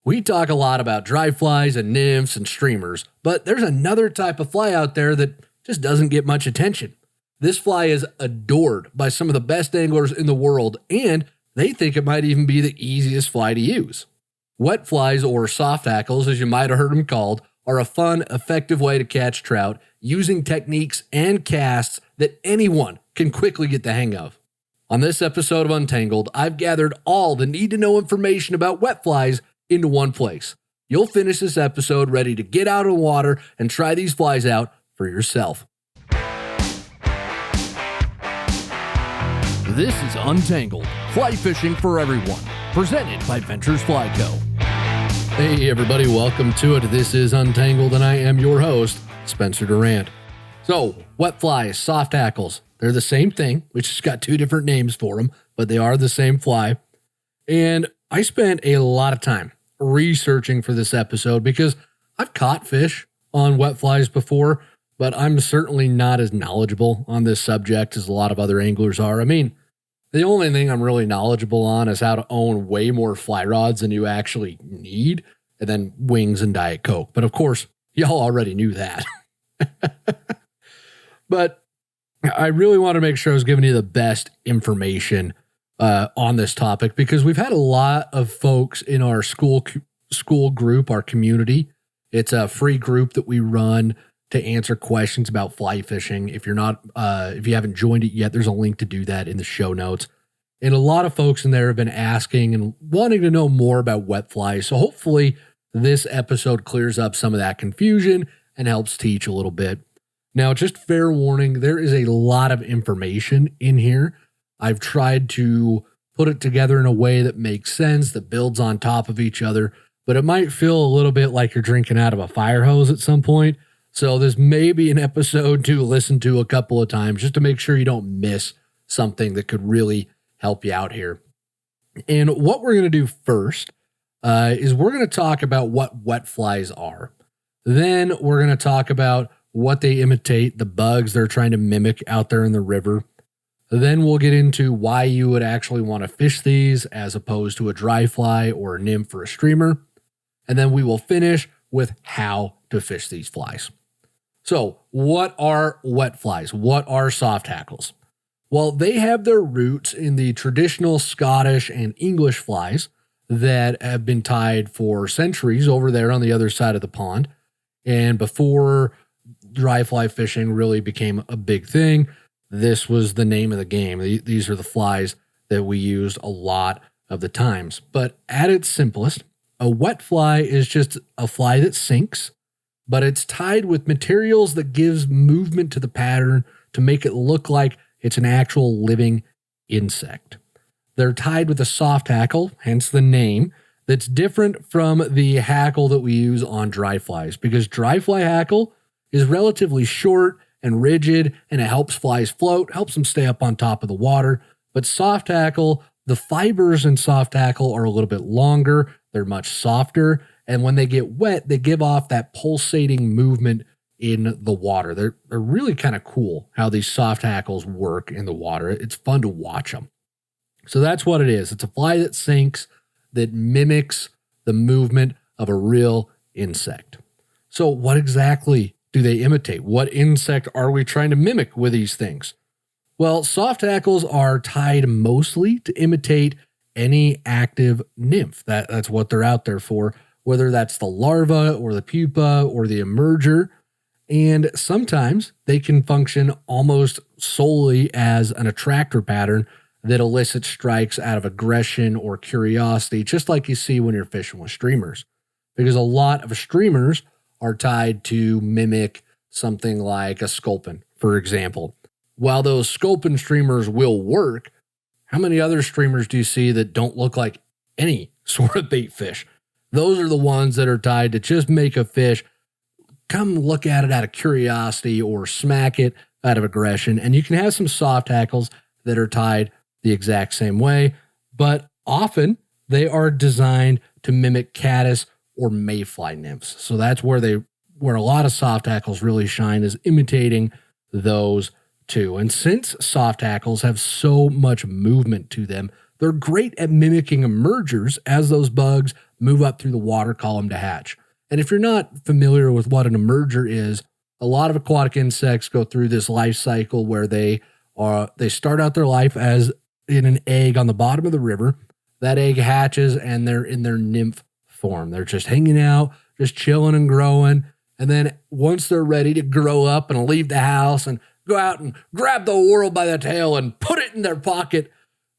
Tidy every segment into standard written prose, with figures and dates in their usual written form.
We talk a lot about dry flies and nymphs and streamers, but there's another type of fly out there that just doesn't get much attention. This fly is adored by some of the best anglers in the world, and they think it might even be the easiest fly to use. Wet flies, or soft hackles as you might have heard them called, are a fun, effective way to catch trout using techniques and casts that anyone can quickly get the hang of. On this episode of Untangled, I've gathered all the need-to-know information about wet flies into one place. You'll finish this episode ready to get out of the water and try these flies out for yourself. This is Untangled, fly fishing for everyone, presented by Ventures Fly Co. Hey everybody, welcome to it. This is Untangled and I am your host, Spencer Durant. So, wet flies, soft hackles, they're the same thing. We just got two different names for them, but they are the same fly. And I spent a lot of time researching for this episode because I've caught fish on wet flies before, but I'm certainly not as knowledgeable on this subject as a lot of other anglers are. I mean, the only thing I'm really knowledgeable on is how to own way more fly rods than you actually need, and then wings and Diet Coke. But of course, y'all already knew that. But I really want to make sure I was giving you the best information on this topic, because we've had a lot of folks in our school group, our community. It's a free group that we run to answer questions about fly fishing. If you haven't joined it yet, there's a link to do that in the show notes. And a lot of folks in there have been asking and wanting to know more about wet flies. So hopefully this episode clears up some of that confusion and helps teach a little bit. Now, just fair warning, there is a lot of information in here. I've tried to put it together in a way that makes sense, that builds on top of each other, but it might feel a little bit like you're drinking out of a fire hose at some point. So this may be an episode to listen to a couple of times just to make sure you don't miss something that could really help you out here. And what we're going to do first is we're going to talk about what wet flies are. Then we're going to talk about what they imitate, the bugs they're trying to mimic out there in the river. Then we'll get into why you would actually want to fish these as opposed to a dry fly or a nymph or a streamer. And then we will finish with how to fish these flies. So, what are wet flies? What are soft hackles? Well, they have their roots in the traditional Scottish and English flies that have been tied for centuries over there on the other side of the pond. And before dry fly fishing really became a big thing, this was the name of the game. These are the flies that we used a lot of the times. But at its simplest, a wet fly is just a fly that sinks, but it's tied with materials that gives movement to the pattern to make it look like it's an actual living insect. They're tied with a soft hackle, hence the name, that's different from the hackle that we use on dry flies, because dry fly hackle is relatively short and rigid, and it helps flies float, helps them stay up on top of the water. But soft hackle, the fibers in soft hackle are a little bit longer, they're much softer, and when they get wet, they give off that pulsating movement in the water. They're really kind of cool how these soft hackles work in the water. It's fun to watch them. So that's what it is. It's a fly that sinks, that mimics the movement of a real insect. So what exactly do they imitate? What insect are we trying to mimic with these things? Well, soft hackles are tied mostly to imitate any active nymph. That's what they're out there for, whether that's the larva or the pupa or the emerger. And sometimes they can function almost solely as an attractor pattern that elicits strikes out of aggression or curiosity, just like you see when you're fishing with streamers. Because a lot of streamers are tied to mimic something like a sculpin, for example. While those sculpin streamers will work, how many other streamers do you see that don't look like any sort of bait fish? Those are the ones that are tied to just make a fish come look at it out of curiosity or smack it out of aggression. And you can have some soft hackles that are tied the exact same way, but often they are designed to mimic caddis or mayfly nymphs. So that's where a lot of soft hackles really shine, is imitating those two. And since soft hackles have so much movement to them, they're great at mimicking emergers as those bugs move up through the water column to hatch. And if you're not familiar with what an emerger is, a lot of aquatic insects go through this life cycle where they start out their life as in an egg on the bottom of the river. That egg hatches and they're in their nymph form. They're just hanging out, just chilling and growing. And then once they're ready to grow up and leave the house and go out and grab the world by the tail and put it in their pocket,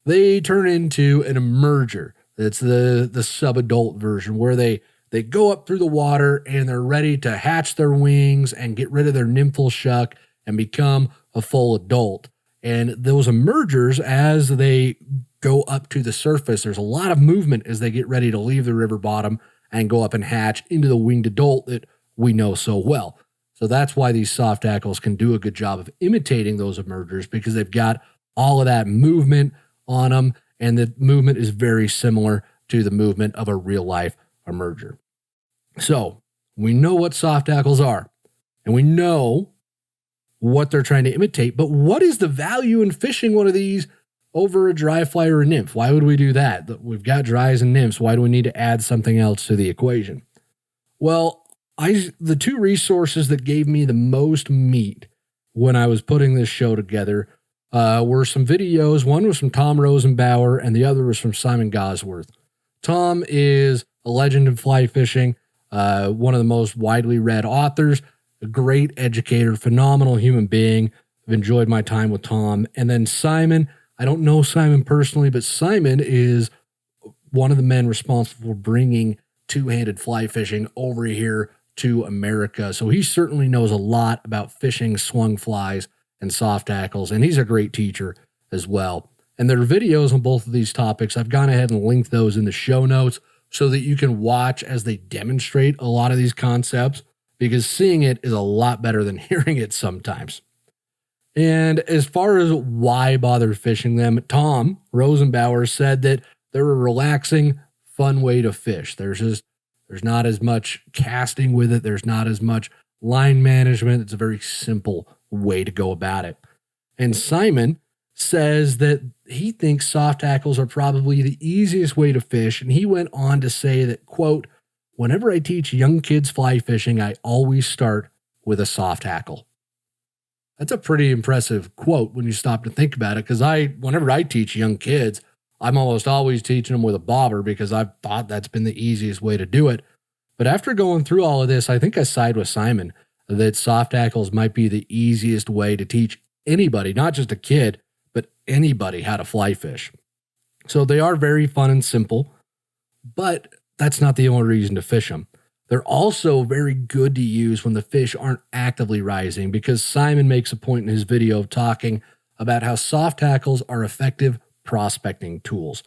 they turn into an emerger. It's the subadult version where they go up through the water and they're ready to hatch their wings and get rid of their nymphal shuck and become a full adult. And those emergers, as they go up to the surface, there's a lot of movement as they get ready to leave the river bottom and go up and hatch into the winged adult that we know so well. So that's why these soft hackles can do a good job of imitating those emergers, because they've got all of that movement on them, and the movement is very similar to the movement of a real life emerger. So we know what soft hackles are, and we know what they're trying to imitate, but what is the value in fishing one of these over a dry fly or a nymph? Why would we do that? We've got dries and nymphs. Why do we need to add something else to the equation? Well, the two resources that gave me the most meat when I was putting this show together were some videos. One was from Tom Rosenbauer and the other was from Simon Gosworth. Tom is a legend in fly fishing, one of the most widely read authors, a great educator, phenomenal human being. I've enjoyed my time with Tom. And then Simon, I don't know Simon personally, but Simon is one of the men responsible for bringing two-handed fly fishing over here to America. So he certainly knows a lot about fishing swung flies and soft hackles, and he's a great teacher as well. And there are videos on both of these topics. I've gone ahead and linked those in the show notes so that you can watch as they demonstrate a lot of these concepts, because seeing it is a lot better than hearing it sometimes. And as far as why bother fishing them, Tom Rosenbauer said that they're a relaxing, fun way to fish. There's not as much casting with it. There's not as much line management. It's a very simple way to go about it. And Simon says that he thinks soft hackles are probably the easiest way to fish. And he went on to say that, quote, "Whenever I teach young kids fly fishing, I always start with a soft hackle." That's a pretty impressive quote when you stop to think about it, because whenever I teach young kids, I'm almost always teaching them with a bobber because I've thought that's been the easiest way to do it. But after going through all of this, I think I side with Simon that soft hackles might be the easiest way to teach anybody, not just a kid, but anybody, how to fly fish. So they are very fun and simple, but that's not the only reason to fish them. They're also very good to use when the fish aren't actively rising, because Simon makes a point in his video of talking about how soft hackles are effective prospecting tools.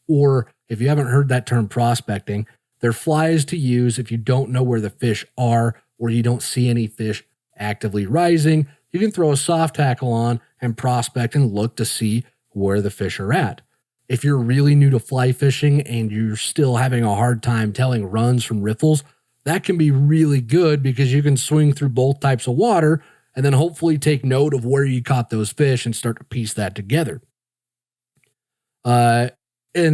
Or if you haven't heard that term, prospecting, they're flies to use if you don't know where the fish are or you don't see any fish actively rising. You can throw a soft hackle on and prospect and look to see where the fish are at. If you're really new to fly fishing and you're still having a hard time telling runs from riffles, that can be really good because you can swing through both types of water and then hopefully take note of where you caught those fish and start to piece that together. And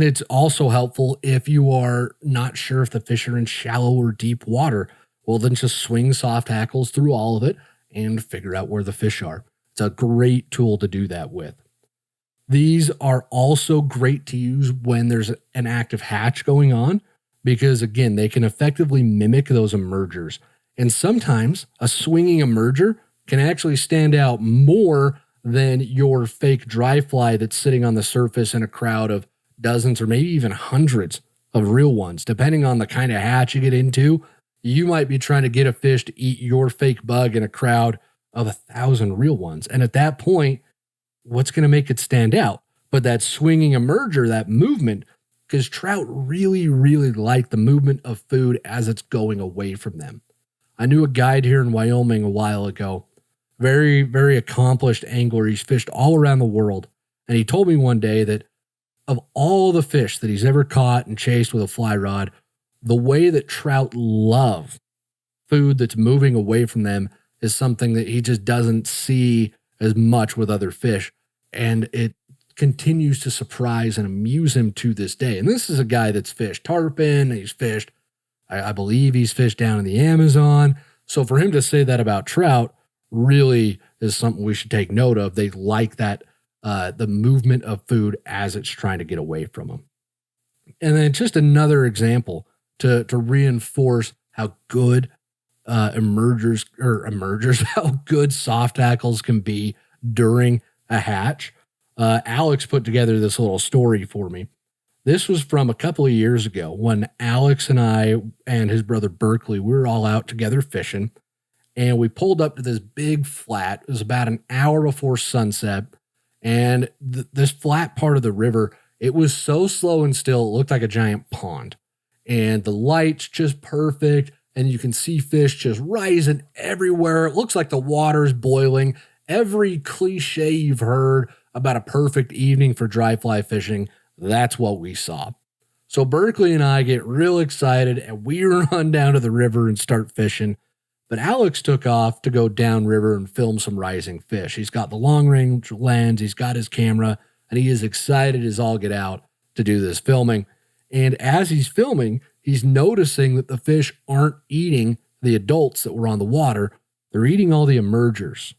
it's also helpful if you are not sure if the fish are in shallow or deep water. Well, then just swing soft hackles through all of it and figure out where the fish are. It's a great tool to do that with. These are also great to use when there's an active hatch going on, because again, they can effectively mimic those emergers. And sometimes a swinging emerger can actually stand out more than your fake dry fly that's sitting on the surface in a crowd of dozens or maybe even hundreds of real ones. Depending on the kind of hatch you get into, you might be trying to get a fish to eat your fake bug in a crowd of 1,000 real ones. And at that point, what's going to make it stand out? But that swinging emerger, that movement, because trout really, really like the movement of food as it's going away from them. I knew a guide here in Wyoming a while ago, very, very accomplished angler. He's fished all around the world. And he told me one day that of all the fish that he's ever caught and chased with a fly rod, the way that trout love food that's moving away from them is something that he just doesn't see as much with other fish. And it continues to surprise and amuse him to this day. And this is a guy that's fished tarpon. He's fished, I believe he's fished down in the Amazon. So for him to say that about trout really is something we should take note of. They like that, the movement of food as it's trying to get away from them. And then just another example to reinforce how good emergers, how good soft tackles can be during a hatch. Alex put together this little story for me. This was from a couple of years ago when Alex and I and his brother Berkeley, we were all out together fishing, and we pulled up to this big flat. It was about an hour before sunset, and this flat part of the river, it was so slow and still, it looked like a giant pond, and the light's just perfect, and you can see fish just rising everywhere. It looks like the water's boiling. Every cliche you've heard about a perfect evening for dry fly fishing, that's what we saw. So Berkeley and I get real excited and we run down to the river and start fishing. But Alex took off to go downriver and film some rising fish. He's got the long range lens, he's got his camera, and he is excited as all get out to do this filming. And as he's filming, he's noticing that the fish aren't eating the adults that were on the water. They're eating all the emergers.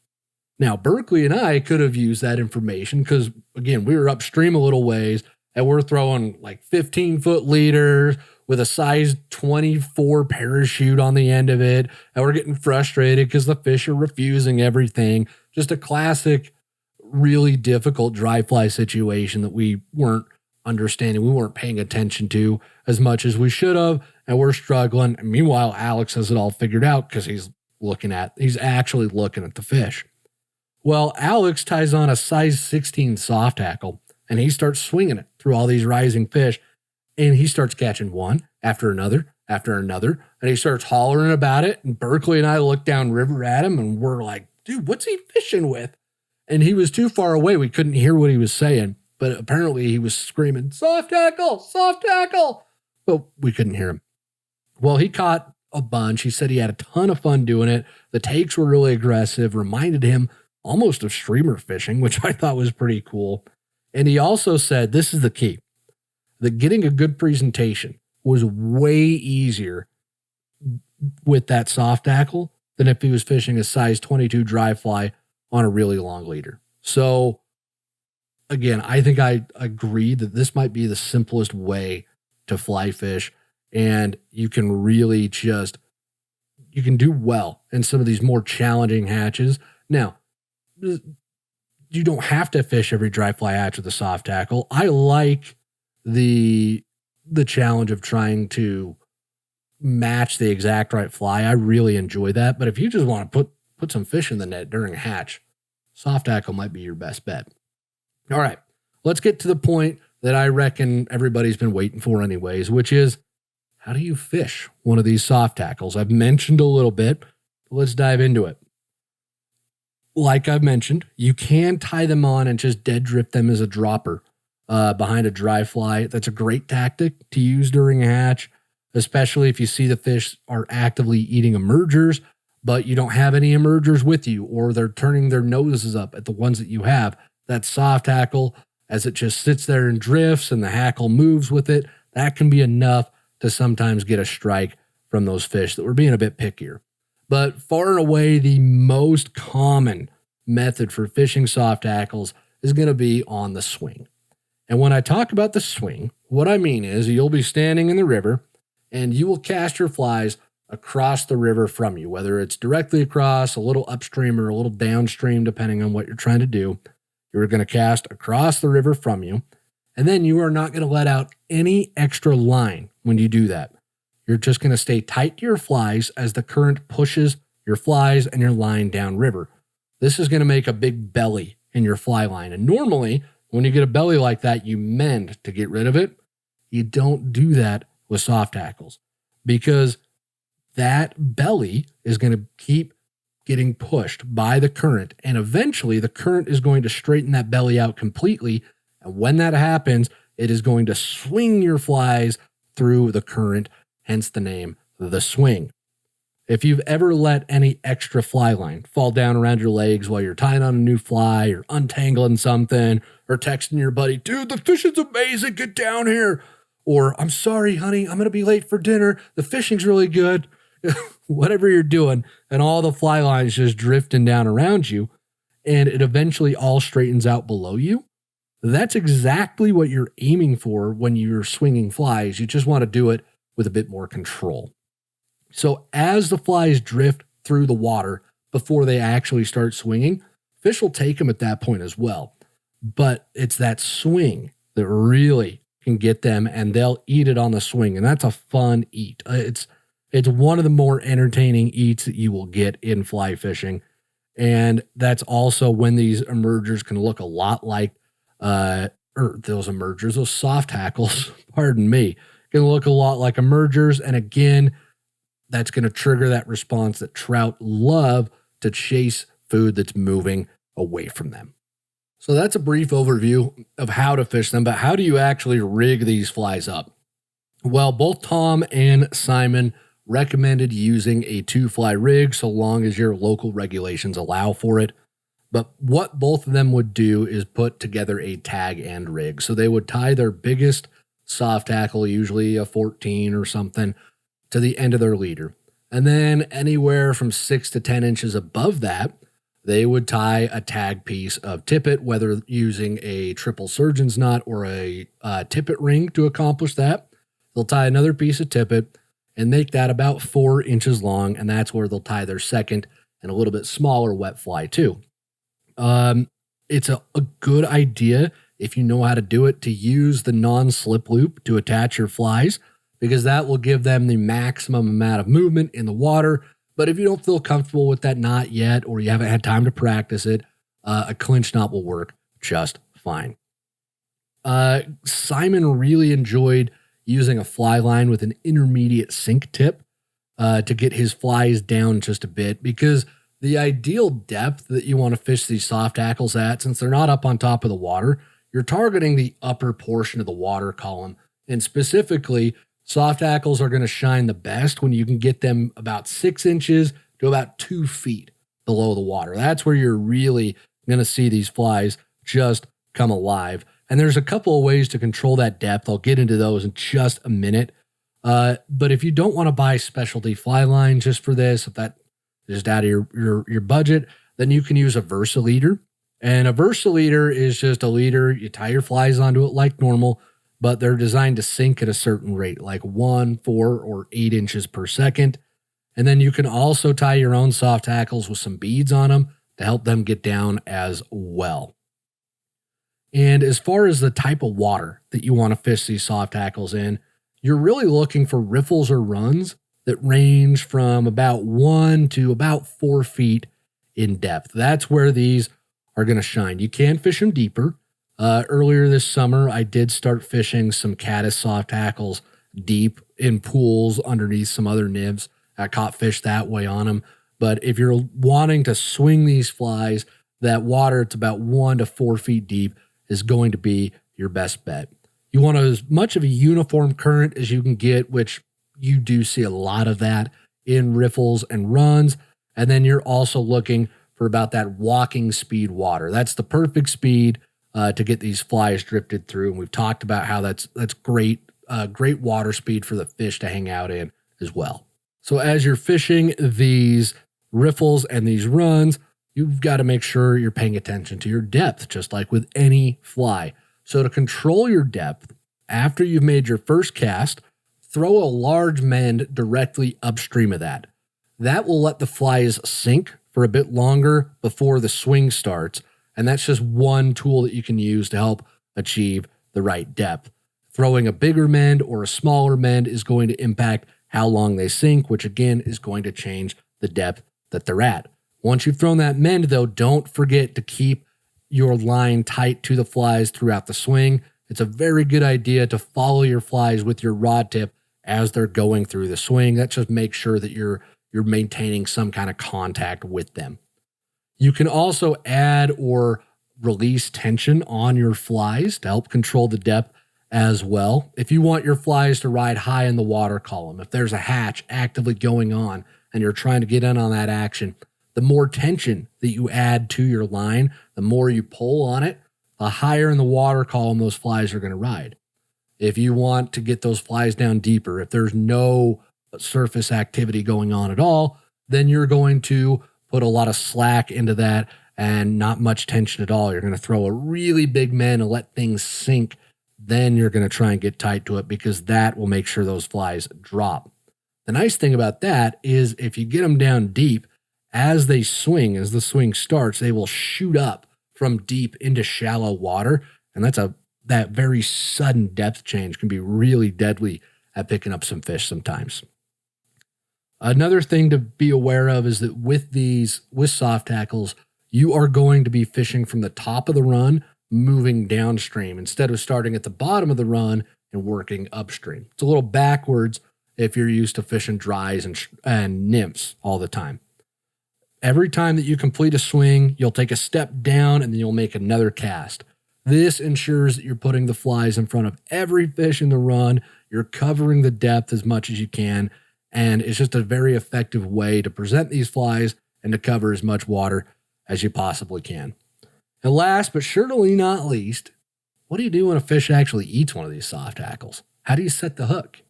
Now, Berkeley and I could have used that information because, again, we were upstream a little ways and we're throwing like 15-foot leaders with a size 24 parachute on the end of it. And we're getting frustrated because the fish are refusing everything. Just a classic, really difficult dry fly situation that we weren't understanding. We weren't paying attention to as much as we should have. And we're struggling. And meanwhile, Alex has it all figured out because he's actually looking at the fish. Well, Alex ties on a size 16 soft tackle and he starts swinging it through all these rising fish, and he starts catching one after another, and he starts hollering about it. And Berkeley and I look downriver at him and we're like, dude, what's he fishing with? And he was too far away. We couldn't hear what he was saying, but apparently he was screaming, soft tackle, but we couldn't hear him. Well, he caught a bunch. He said he had a ton of fun doing it. The takes were really aggressive, reminded him almost of streamer fishing, which I thought was pretty cool. And he also said, this is the key, that getting a good presentation was way easier with that soft tackle than if he was fishing a size 22 dry fly on a really long leader. So again, I think I agree that this might be the simplest way to fly fish, and you can really you can do well in some of these more challenging hatches. Now, you don't have to fish every dry fly hatch with a soft tackle. I like the challenge of trying to match the exact right fly. I really enjoy that. But if you just want to put some fish in the net during a hatch, soft tackle might be your best bet. All right, let's get to the point that I reckon everybody's been waiting for anyways, which is, how do you fish one of these soft tackles? I've mentioned a little bit, but let's dive into it. Like I've mentioned, you can tie them on and just dead drift them as a dropper behind a dry fly. That's a great tactic to use during a hatch, especially if you see the fish are actively eating emergers, but you don't have any emergers with you, or they're turning their noses up at the ones that you have. That soft tackle, as it just sits there and drifts and the hackle moves with it, that can be enough to sometimes get a strike from those fish that were being a bit pickier. But far and away, the most common method for fishing soft tackles is going to be on the swing. And when I talk about the swing, what I mean is you'll be standing in the river and you will cast your flies across the river from you, whether it's directly across, a little upstream or a little downstream, depending on what you're trying to do. You're going to cast across the river from you, and then you are not going to let out any extra line when you do that. You're just going to stay tight to your flies as the current pushes your flies and your line downriver. This is going to make a big belly in your fly line. And normally, when you get a belly like that, you mend to get rid of it. You don't do that with soft tackles because that belly is going to keep getting pushed by the current. And eventually, the current is going to straighten that belly out completely. And when that happens, it is going to swing your flies through the current, hence the name, the swing. If you've ever let any extra fly line fall down around your legs while you're tying on a new fly or untangling something or texting your buddy, dude, the fishing's amazing, get down here. Or, I'm sorry, honey, I'm going to be late for dinner. The fishing's really good. Whatever you're doing, and all the fly lines just drifting down around you, and it eventually all straightens out below you. That's exactly what you're aiming for when you're swinging flies. You just want to do it with a bit more control. So as the flies drift through the water before they actually start swinging, fish will take them at that point as well. But it's that swing that really can get them, and they'll eat it on the swing. And that's a fun eat. It's one of the more entertaining eats that you will get in fly fishing. And that's also when these emergers can look a lot like, those soft hackles, pardon me, can look a lot like emergers. And again, that's going to trigger that response that trout love to chase food that's moving away from them. So that's a brief overview of how to fish them, but how do you actually rig these flies up? Well, both Tom and Simon recommended using a 2-fly rig so long as your local regulations allow for it. But what both of them would do is put together a tag and rig. So they would tie their biggest soft tackle, usually a 14 or something, to the end of their leader. And then anywhere from 6 to 10 inches above that, they would tie a tag piece of tippet, whether using a triple surgeon's knot or a tippet ring to accomplish that. They'll tie another piece of tippet and make that about 4 inches long, and that's where they'll tie their second and a little bit smaller wet fly too. It's a good idea, if you know how to do it, to use the non-slip loop to attach your flies, because that will give them the maximum amount of movement in the water. But if you don't feel comfortable with that knot yet, or you haven't had time to practice it, a clinch knot will work just fine. Simon really enjoyed using a fly line with an intermediate sink tip to get his flies down just a bit, because the ideal depth that you want to fish these soft hackles at, since they're not up on top of the water, you're targeting the upper portion of the water column. And specifically, soft hackles are going to shine the best when you can get them about 6 inches to about 2 feet below the water. That's where you're really going to see these flies just come alive. And there's a couple of ways to control that depth. I'll get into those in just a minute. But if you don't want to buy specialty fly line just for this, if that is just out of your budget, then you can use a Versa leader. And a Versa leader is just a leader. You tie your flies onto it like normal, but they're designed to sink at a certain rate, like 1, 4, or 8 inches per second. And then you can also tie your own soft hackles with some beads on them to help them get down as well. And as far as the type of water that you want to fish these soft hackles in, you're really looking for riffles or runs that range from about 1 to about 4 feet in depth. That's where these are going to shine. You can fish them deeper. Earlier this summer, I did start fishing some caddis soft hackles deep in pools underneath some other nibs. I caught fish that way on them. But if you're wanting to swing these flies, that water, it's about 1 to 4 feet deep, is going to be your best bet. You want as much of a uniform current as you can get, which you do see a lot of that in riffles and runs. And then you're also looking for about that walking speed water. That's the perfect speed to get these flies drifted through. And we've talked about how that's great, great water speed for the fish to hang out in as well. So as you're fishing these riffles and these runs, you've got to make sure you're paying attention to your depth, just like with any fly. So to control your depth, after you've made your first cast, throw a large mend directly upstream of that. That will let the flies sink for a bit longer before the swing starts. And that's just one tool that you can use to help achieve the right depth. Throwing a bigger mend or a smaller mend is going to impact how long they sink, which again is going to change the depth that they're at. Once you've thrown that mend, though, don't forget to keep your line tight to the flies throughout the swing. It's a very good idea to follow your flies with your rod tip as they're going through the swing. That just makes sure that you're maintaining some kind of contact with them. You can also add or release tension on your flies to help control the depth as well. If you want your flies to ride high in the water column, if there's a hatch actively going on and you're trying to get in on that action, the more tension that you add to your line, the more you pull on it, the higher in the water column those flies are going to ride. If you want to get those flies down deeper, if there's no surface activity going on at all, then you're going to put a lot of slack into that and not much tension at all. You're going to throw a really big man and let things sink. Then you're going to try and get tight to it because that will make sure those flies drop. The nice thing about that is if you get them down deep, as they swing, as the swing starts, they will shoot up from deep into shallow water. And that very sudden depth change can be really deadly at picking up some fish sometimes. Another thing to be aware of is that with soft hackles, you are going to be fishing from the top of the run, moving downstream instead of starting at the bottom of the run and working upstream. It's a little backwards if you're used to fishing dries and nymphs all the time. Every time that you complete a swing, you'll take a step down and then you'll make another cast. This ensures that you're putting the flies in front of every fish in the run. You're covering the depth as much as you can. And it's just a very effective way to present these flies and to cover as much water as you possibly can. And last, but surely not least, what do you do when a fish actually eats one of these soft hackles? How do you set the hook?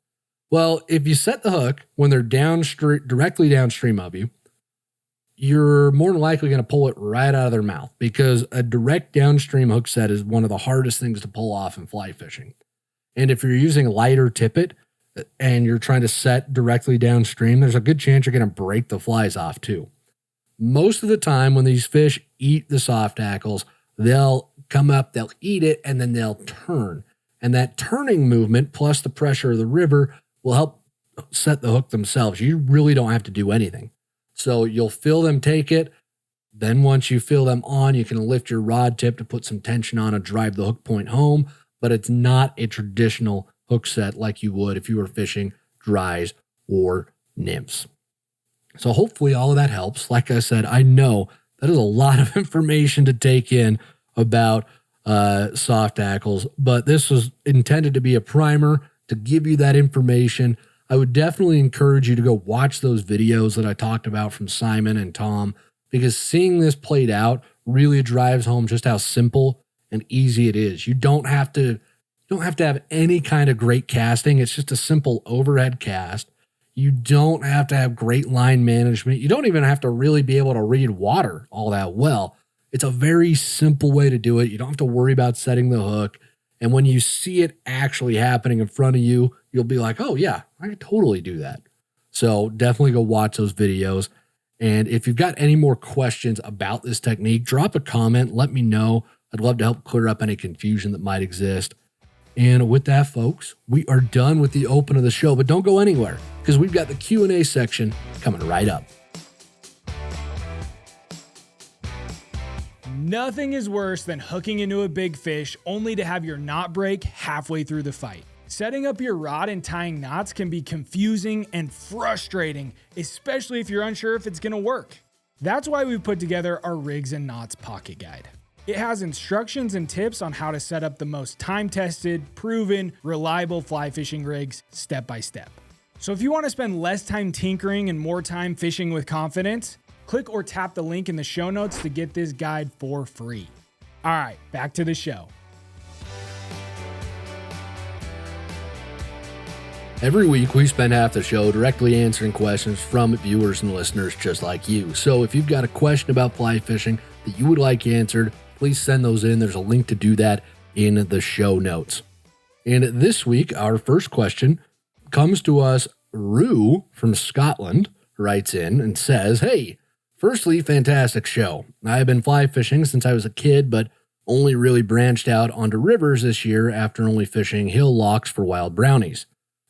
Well, if you set the hook when they're directly downstream of you, you're more than likely going to pull it right out of their mouth because a direct downstream hook set is one of the hardest things to pull off in fly fishing. And if you're using lighter tippet and you're trying to set directly downstream, there's a good chance you're going to break the flies off too. Most of the time when these fish eat the soft hackles, they'll come up, they'll eat it, and then they'll turn. And that turning movement plus the pressure of the river will help set the hook themselves. You really don't have to do anything. So you'll feel them take it. Then once you feel them on, you can lift your rod tip to put some tension on and drive the hook point home. But it's not a traditional hook set like you would if you were fishing dries or nymphs. So hopefully all of that helps. Like I said, I know that is a lot of information to take in about soft hackles, but this was intended to be a primer to give you that information. I would definitely encourage you to go watch those videos that I talked about from Simon and Tom, because seeing this played out really drives home just how simple and easy it is. You don't have to have any kind of great casting. It's just a simple overhead cast. You don't have to have great line management. You don't even have to really be able to read water all that well. It's a very simple way to do it. You don't have to worry about setting the hook. And when you see it actually happening in front of you, you'll be like, oh yeah, I can totally do that. So definitely go watch those videos. And if you've got any more questions about this technique, drop a comment, let me know. I'd love to help clear up any confusion that might exist. And with that, folks, we are done with the open of the show, but don't go anywhere because we've got the Q&A section coming right up. Nothing is worse than hooking into a big fish only to have your knot break halfway through the fight. Setting up your rod and tying knots can be confusing and frustrating, especially if you're unsure if it's going to work. That's why we put together our Rigs and Knots Pocket Guide. It has instructions and tips on how to set up the most time-tested, proven, reliable fly fishing rigs step by step. So if you want to spend less time tinkering and more time fishing with confidence, click or tap the link in the show notes to get this guide for free. All right, back to the show. Every week, we spend half the show directly answering questions from viewers and listeners just like you. So if you've got a question about fly fishing that you would like answered, please send those in. There's a link to do that in the show notes. And this week, our first question comes to us. Rue from Scotland writes in and says, hey, firstly, fantastic show. I have been fly fishing since I was a kid, but only really branched out onto rivers this year after only fishing hill locks for wild brownies.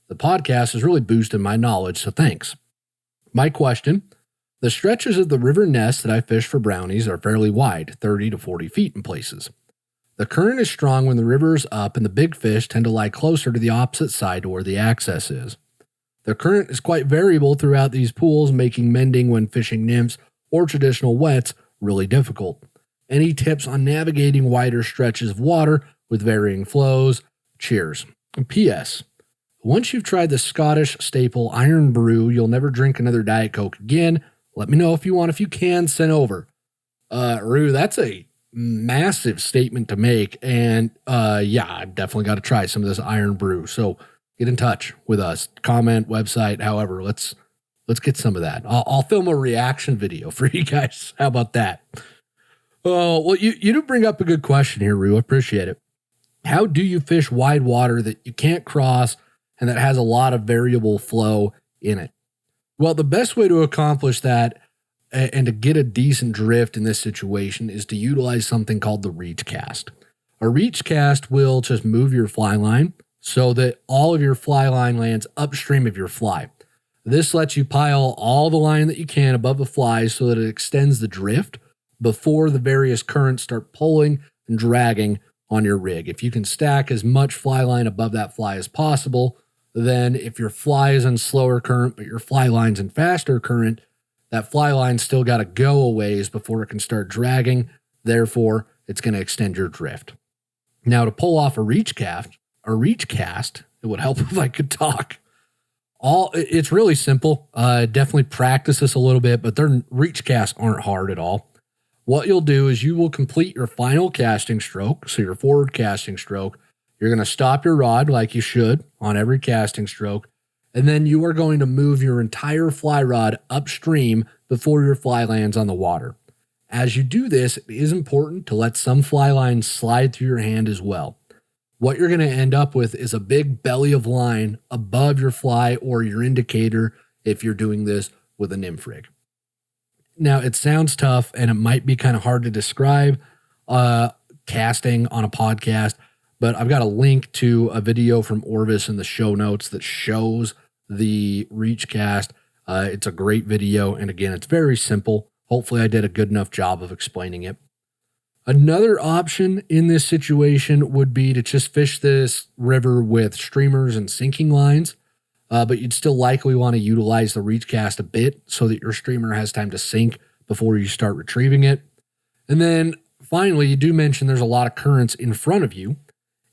The podcast has really boosted my knowledge, so thanks. My question: the stretches of the river nest that I fish for brownies are fairly wide, 30 to 40 feet in places. The current is strong when the river is up and the big fish tend to lie closer to the opposite side to where the access is. The current is quite variable throughout these pools, making mending when fishing nymphs or traditional wets really difficult. Any tips on navigating wider stretches of water with varying flows? Cheers. And P.S. Once you've tried the Scottish staple Iron Brew, you'll never drink another Diet Coke again. Let me know if you want. If you can, send over. Rue, that's a massive statement to make. And yeah, I've definitely got to try some of this Iron Brew. So get in touch with us. Comment, website, however. Let's get some of that. I'll film a reaction video for you guys. How about that? Oh, well, you do bring up a good question here, Rue. I appreciate it. How do you fish wide water that you can't cross and that has a lot of variable flow in it? Well, the best way to accomplish that and to get a decent drift in this situation is to utilize something called the reach cast. A reach cast will just move your fly line so that all of your fly line lands upstream of your fly. This lets you pile all the line that you can above the fly so that it extends the drift before the various currents start pulling and dragging on your rig. If you can stack as much fly line above that fly as possible, then if your fly is in slower current, but your fly line's in faster current, that fly line's still got to go a ways before it can start dragging. Therefore, it's going to extend your drift. Now, to pull off a reach cast, it would help if I could talk. It's really simple. Definitely practice this a little bit, but their reach casts aren't hard at all. What you'll do is you will complete your final casting stroke, so your forward casting stroke. You're going to stop your rod like you should on every casting stroke, and then you are going to move your entire fly rod upstream before your fly lands on the water. As you do this, it is important to let some fly lines slide through your hand as well. What you're going to end up with is a big belly of line above your fly or your indicator if you're doing this with a nymph rig. Now, it sounds tough and it might be kind of hard to describe casting on a podcast, but I've got a link to a video from Orvis in the show notes that shows the reach cast. It's a great video, and again, it's very simple. Hopefully I did a good enough job of explaining it. Another option in this situation would be to just fish this river with streamers and sinking lines, but you'd still likely want to utilize the reach cast a bit so that your streamer has time to sink before you start retrieving it. And then finally, you do mention there's a lot of currents in front of you.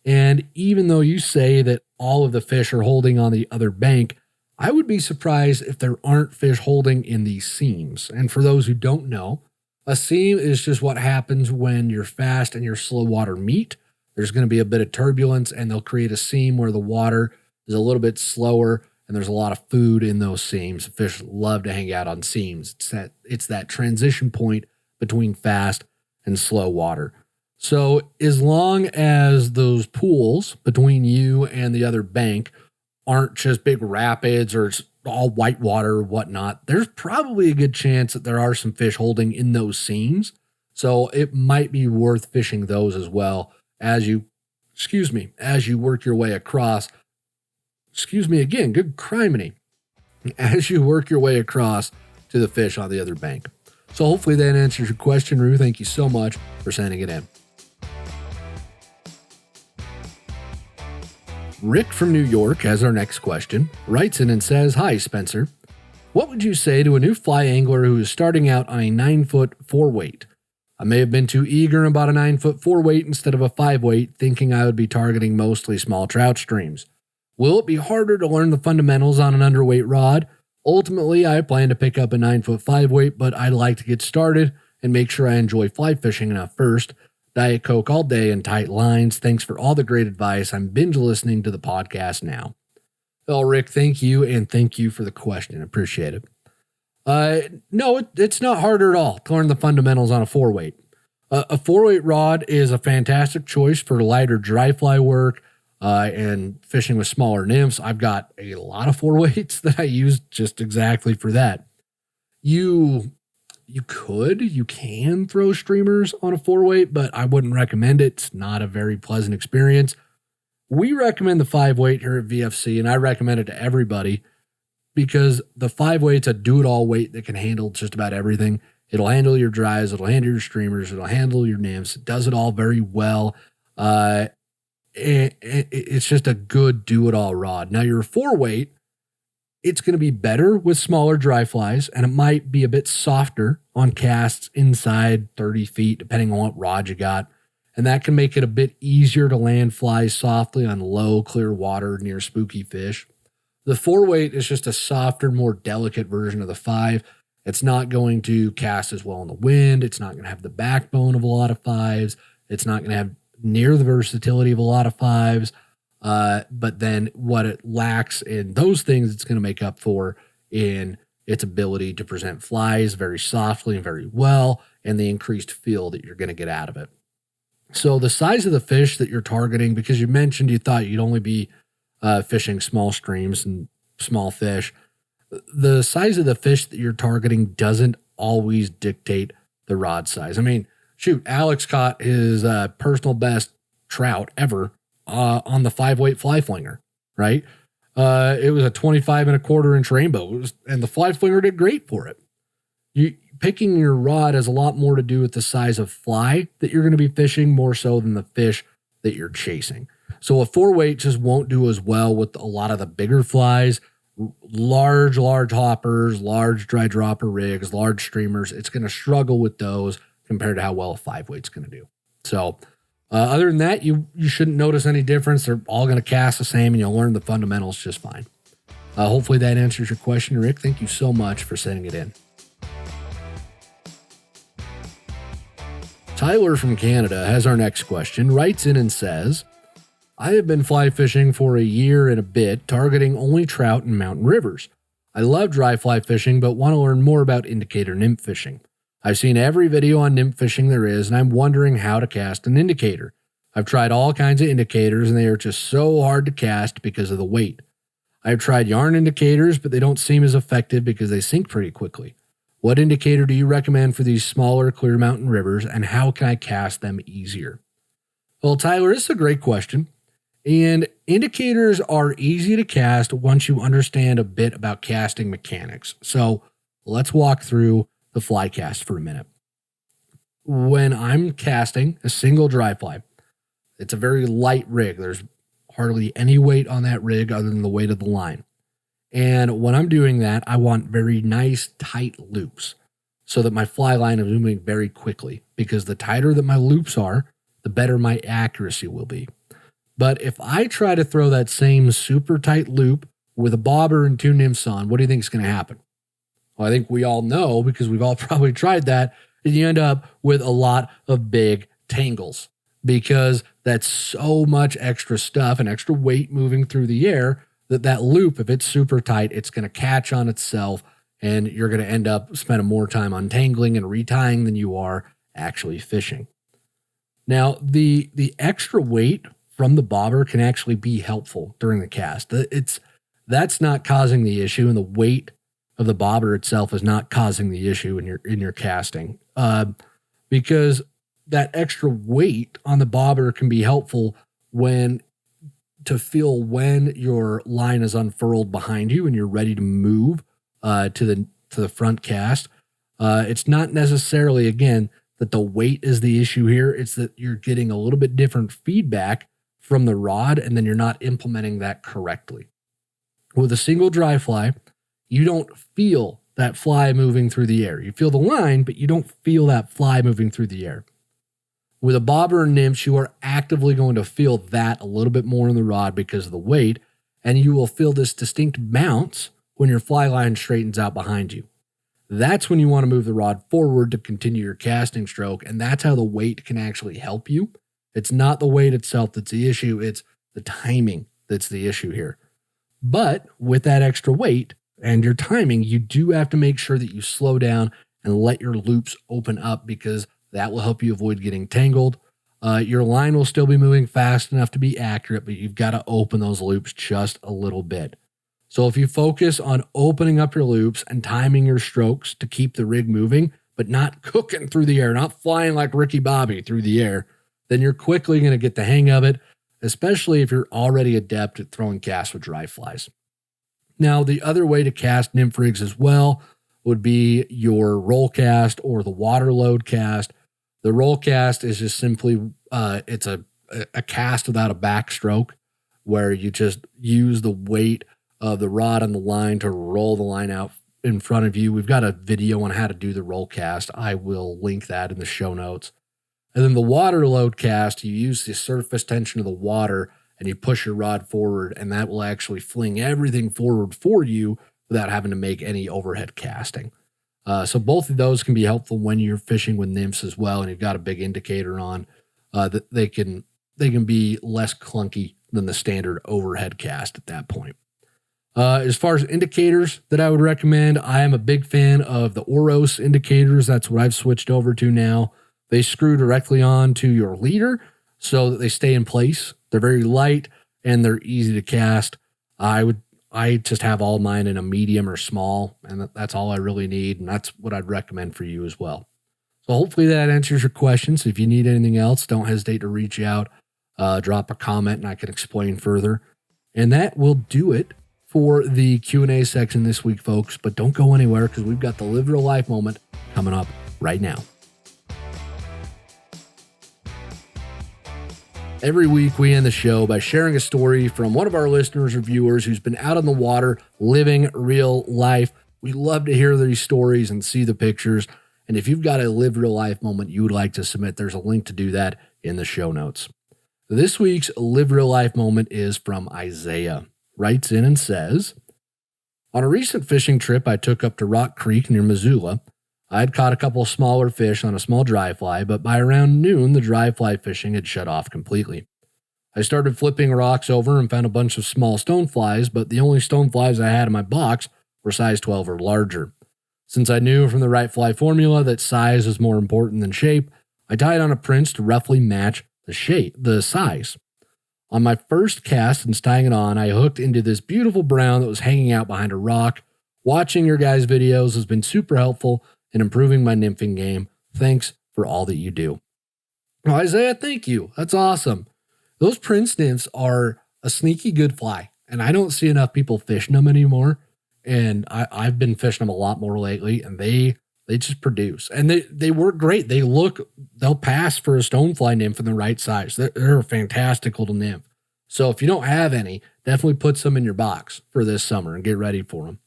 And even though you say that all of the fish are holding on the other bank, I would be surprised if there aren't fish holding in these seams. And for those who don't know, a seam is just what happens when your fast and your slow water meet. There's going to be a bit of turbulence and they'll create a seam where the water is a little bit slower and there's a lot of food in those seams. Fish love to hang out on seams. It's that transition point between fast and slow water. So as long as those pools between you and the other bank aren't just big rapids or it's all white water or whatnot, there's probably a good chance that there are some fish holding in those seams. So it might be worth fishing those as well as you work your way across. Good criminy. As you work your way across to the fish on the other bank. So hopefully that answers your question, Rue. Thank you so much for sending it in. Rick from New York has our next question, writes in and says, "Hi, Spencer. What would you say to a new fly angler who is starting out on a 9-foot 4-weight? I may have been too eager about a 9-foot 4-weight instead of a 5-weight, thinking I would be targeting mostly small trout streams. Will it be harder to learn the fundamentals on an underweight rod? Ultimately, I plan to pick up a 9-foot 5-weight, but I'd like to get started and make sure I enjoy fly fishing enough first. Diet Coke all day and tight lines. Thanks for all the great advice. I'm binge listening to the podcast now." Well, Rick, thank you, and thank you for the question. Appreciate it. No, it's not hard at all to learn the fundamentals on a 4-weight. A 4-weight rod is a fantastic choice for lighter dry fly work and fishing with smaller nymphs. I've got a lot of 4-weights that I use just exactly for that. You can throw streamers on a 4-weight, but I wouldn't recommend it. It's not a very pleasant experience. We recommend the 5-weight here at VFC, and I recommend it to everybody because the 5-weight's a do-it-all weight that can handle just about everything. It'll handle your dries, it'll handle your streamers, it'll handle your nymphs. It does it all very well. It's just a good do-it-all rod. Now, your 4-weight, it's going to be better with smaller dry flies, and it might be a bit softer on casts inside 30 feet, depending on what rod you got. and that can make it a bit easier to land flies softly on low, clear water near spooky fish. The 4-weight is just a softer, more delicate version of the 5. It's not going to cast as well in the wind. It's not going to have the backbone of a lot of 5s. It's not going to have near the versatility of a lot of 5s. But then what it lacks in those things, it's going to make up for in its ability to present flies very softly and very well, and the increased feel that you're going to get out of it. So the size of the fish that you're targeting, because you mentioned you thought you'd only be fishing small streams and small fish, the size of the fish that you're targeting doesn't always dictate the rod size. I mean, shoot, Alex caught his personal best trout ever on the 5-weight fly flinger, right? It was a 25.25-inch rainbow, and the fly flinger did great for it. Picking your rod has a lot more to do with the size of fly that you're going to be fishing, more so than the fish that you're chasing. So a 4-weight just won't do as well with a lot of the bigger flies, large hoppers, large dry dropper rigs, large streamers. It's going to struggle with those compared to how well a 5-weight's going to do. So other than that, you shouldn't notice any difference. They're all going to cast the same, and you'll learn the fundamentals just fine. Hopefully that answers your question, Rick. Thank you so much for sending it in. Tyler from Canada has our next question, writes in and says, I have been fly fishing for a year and a bit, targeting only trout and mountain rivers. I love dry fly fishing, but want to learn more about indicator nymph fishing. I've seen every video on nymph fishing there is, and I'm wondering how to cast an indicator. I've tried all kinds of indicators, and they are just so hard to cast because of the weight. I've tried yarn indicators, but they don't seem as effective because they sink pretty quickly. What indicator do you recommend for these smaller clear mountain rivers, and how can I cast them easier? Well, Tyler, this is a great question. And indicators are easy to cast once you understand a bit about casting mechanics. So let's walk through the fly cast for a minute. When I'm casting a single dry fly, it's a very light rig. There's hardly any weight on that rig other than the weight of the line. And when I'm doing that, I want very nice, tight loops so that my fly line is moving very quickly, because the tighter that my loops are, the better my accuracy will be. But if I try to throw that same super tight loop with a bobber and 2 nymphs on, what do you think is going to happen? Well, I think we all know, because we've all probably tried that, and you end up with a lot of big tangles, because that's so much extra stuff and extra weight moving through the air that loop, if it's super tight, it's going to catch on itself, and you're going to end up spending more time untangling and retying than you are actually fishing. Now, the extra weight from the bobber can actually be helpful during the cast. That's not causing the issue, and the weight of the bobber itself is not causing the issue in your casting, because that extra weight on the bobber can be helpful to feel when your line is unfurled behind you and you're ready to move to the front cast. It's not necessarily, again, that the weight is the issue here. It's that you're getting a little bit different feedback from the rod, and then you're not implementing that correctly. With a single dry fly, you don't feel that fly moving through the air. You feel the line, but you don't feel that fly moving through the air. With a bobber and nymphs, you are actively going to feel that a little bit more in the rod because of the weight, and you will feel this distinct bounce when your fly line straightens out behind you. That's when you want to move the rod forward to continue your casting stroke, and that's how the weight can actually help you. It's not the weight itself that's the issue, it's the timing that's the issue here. But with that extra weight and your timing, you do have to make sure that you slow down and let your loops open up, because that will help you avoid getting tangled. Your line will still be moving fast enough to be accurate, but you've got to open those loops just a little bit. So if you focus on opening up your loops and timing your strokes to keep the rig moving, but not cooking through the air, not flying like Ricky Bobby through the air, then you're quickly going to get the hang of it, especially if you're already adept at throwing casts with dry flies. Now, the other way to cast nymph rigs as well would be your roll cast or the water load cast. The roll cast is just simply, it's a cast without a backstroke, where you just use the weight of the rod and the line to roll the line out in front of you. We've got a video on how to do the roll cast. I will link that in the show notes. And then the water load cast, you use the surface tension of the water and you push your rod forward, and that will actually fling everything forward for you without having to make any overhead casting. So both of those can be helpful when you're fishing with nymphs as well, and you've got a big indicator on. That they can be less clunky than the standard overhead cast at that point. As far as indicators that I would recommend, I am a big fan of the Oros indicators. That's what I've switched over to now. They screw directly on to your leader so that they stay in place. They're very light and they're easy to cast. I just have all mine in a medium or small, and that's all I really need, and that's what I'd recommend for you as well. So hopefully that answers your questions. If you need anything else, don't hesitate to reach out, drop a comment, and I can explain further. And that will do it for the Q&A section this week, folks. But don't go anywhere because we've got the Live Real Life moment coming up right now. Every week we end the show by sharing a story from one of our listeners or viewers who's been out on the water living real life. We love to hear these stories and see the pictures. And if you've got a Live Real Life moment you would like to submit, there's a link to do that in the show notes. This week's Live Real Life moment is from Isaiah. Writes in and says, on a recent fishing trip I took up to Rock Creek near Missoula, I had caught a couple of smaller fish on a small dry fly, but by around noon, the dry fly fishing had shut off completely. I started flipping rocks over and found a bunch of small stoneflies, but the only stoneflies I had in my box were size 12 or larger. Since I knew from the right fly formula that size is more important than shape, I tied on a prince to roughly match the size. On my first cast since tying it on, I hooked into this beautiful brown that was hanging out behind a rock. Watching your guys' videos has been super helpful in improving my nymphing game. Thanks for all that you do. Well, Isaiah, thank you. That's awesome. Those prince nymphs are a sneaky good fly, and I don't see enough people fishing them anymore. And I've been fishing them a lot more lately, and they just produce. And they work great. They'll pass for a stonefly nymph in the right size. They're a fantastic little nymph. So if you don't have any, definitely put some in your box for this summer and get ready for them.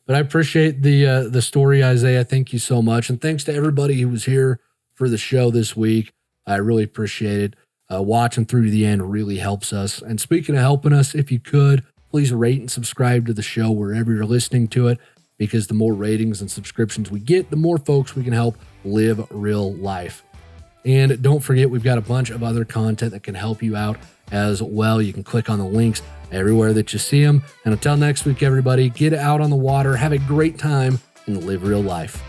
But I appreciate the story, Isaiah. Thank you so much. And thanks to everybody who was here for the show this week. I really appreciate it. Watching through to the end really helps us. And speaking of helping us, if you could, please rate and subscribe to the show wherever you're listening to it, because the more ratings and subscriptions we get, the more folks we can help live real life. And don't forget, we've got a bunch of other content that can help you out as well. You can click on the links everywhere that you see them. And until next week, everybody, get out on the water, have a great time, and live real life.